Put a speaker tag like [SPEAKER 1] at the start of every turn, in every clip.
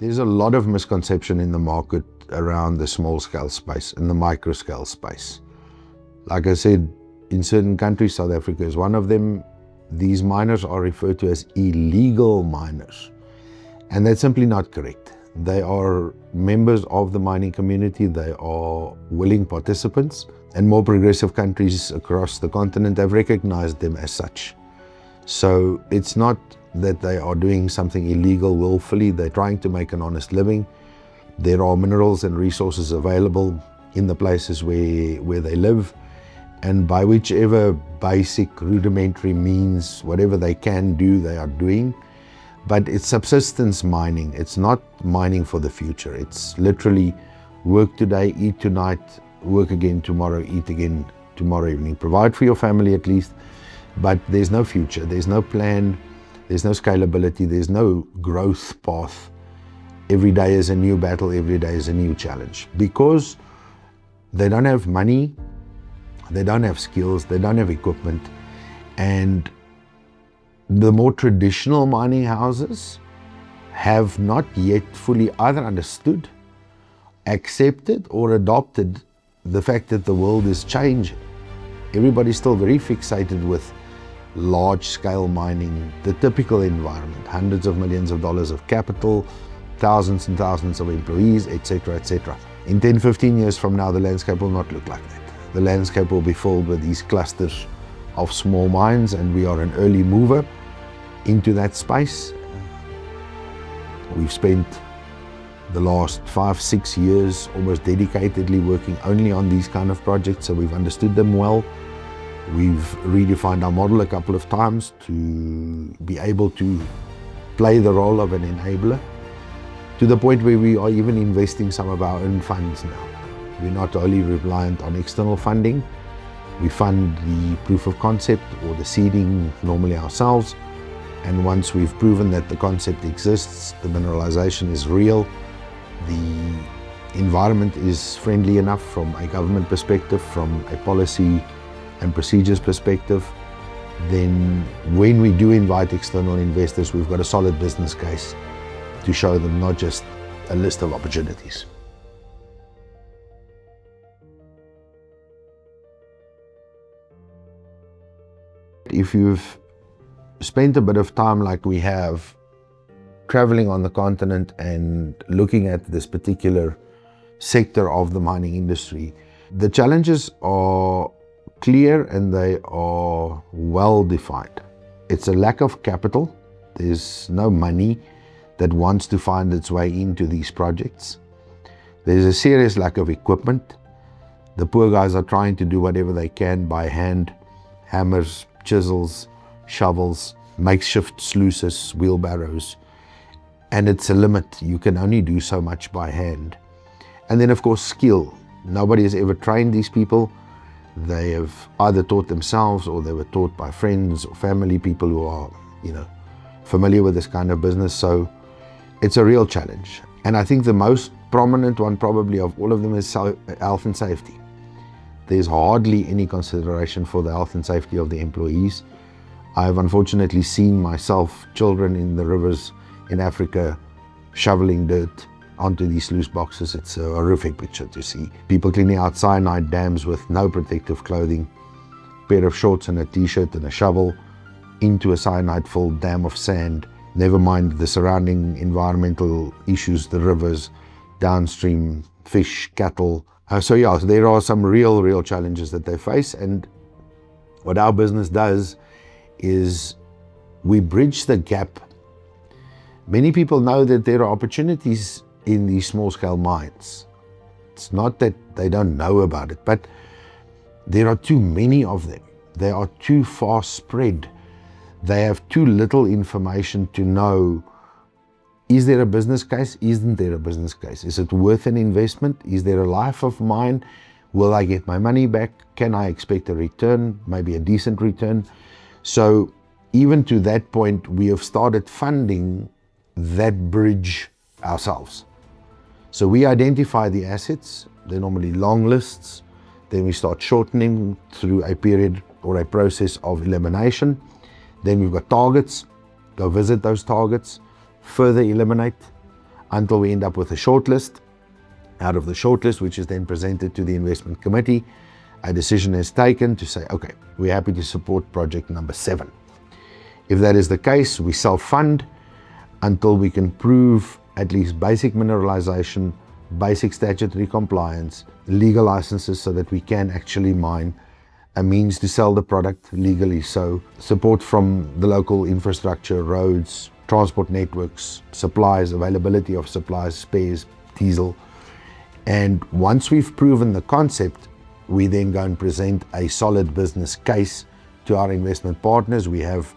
[SPEAKER 1] There's a lot of misconception in the market around the small scale space and the micro scale space. Like I said, in certain countries, South Africa is one of them, these miners are referred to as illegal miners. And that's simply not correct. They are members of the mining community, they are willing participants, and more progressive countries across the continent have recognized them as such. So it's not that they are doing something illegal willfully, they're trying to make an honest living. There are minerals and resources available in the places where they live, and by whichever basic rudimentary means, whatever they can do, they are doing. But it's subsistence mining, it's not mining for the future. It's literally work today, eat tonight, work again tomorrow, eat again tomorrow evening. Provide for your family at least, but there's no future, there's no plan, there's no scalability, there's no growth path. Every day is a new battle, every day is a new challenge. Because they don't have money, they don't have skills, they don't have equipment, and the more traditional mining houses have not yet fully either understood, accepted, or adopted the fact that the world is changing. Everybody's still very fixated with large-scale mining, the typical environment, hundreds of millions of dollars of capital, thousands and thousands of employees, etc., etc. In 10, 15 years from now, the landscape will not look like that. The landscape will be filled with these clusters of small mines, and we are an early mover into that space. We've spent the last 5, 6 years almost dedicatedly working only on these kind of projects, so we've understood them well. We've redefined our model a couple of times to be able to play the role of an enabler, to the point where we are even investing some of our own funds now. We're not only reliant on external funding, we fund the proof of concept or the seeding normally ourselves, and once we've proven that the concept exists, the mineralization is real, the environment is friendly enough from a government perspective, from a policy and procedures perspective, then when we do invite external investors, we've got a solid business case to show them, not just a list of opportunities. If you've spent a bit of time like we have, traveling on the continent and looking at this particular sector of the mining industry, the challenges are clear and they are well defined. It's a lack of capital. There's no money that wants to find its way into these projects. There's a serious lack of equipment. The poor guys are trying to do whatever they can by hand, hammers, chisels, shovels, makeshift sluices, wheelbarrows, and it's a limit. You can only do so much by hand. And then of course skill. Nobody has ever trained these people. They have either taught themselves or they were taught by friends or family, people who are, familiar with this kind of business. So it's a real challenge. And I think the most prominent one probably of all of them is health and safety. There's hardly any consideration for the health and safety of the employees. I've unfortunately seen myself, children in the rivers in Africa, shoveling dirt onto these sluice boxes. It's a horrific picture to see. People cleaning out cyanide dams with no protective clothing, pair of shorts and a t-shirt and a shovel into a cyanide-filled dam of sand. Never mind the surrounding environmental issues, the rivers, downstream fish, cattle. So there are some real challenges that they face, and what our business does is we bridge the gap. Many people know that there are opportunities in these small-scale mines. It's not that they don't know about it, but there are too many of them. They are too far spread. They have too little information to know, is there a business case? Isn't there a business case? Is it worth an investment? Is there a life of mine? Will I get my money back? Can I expect a return, maybe a decent return? So even to that point, we have started funding that bridge ourselves. So we identify the assets, they're normally long lists, then we start shortening through a period or a process of elimination. Then we've got targets, go visit those targets, further eliminate, until we end up with a shortlist. Out of the shortlist, which is then presented to the investment committee, a decision is taken to say, okay, we're happy to support project number 7. If that is the case, we self-fund until we can prove at least basic mineralization, basic statutory compliance, legal licenses so that we can actually mine, a means to sell the product legally, so support from the local infrastructure, roads, transport networks, supplies, availability of supplies, spares, diesel. And once we've proven the concept, we then go and present a solid business case to our investment partners. We have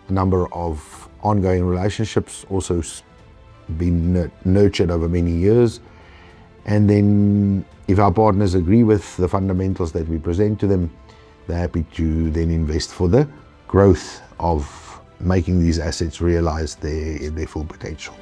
[SPEAKER 1] a number of ongoing relationships, also been nurtured over many years. And then if our partners agree with the fundamentals that we present to them, they're happy to then invest for the growth of making these assets realize their full potential.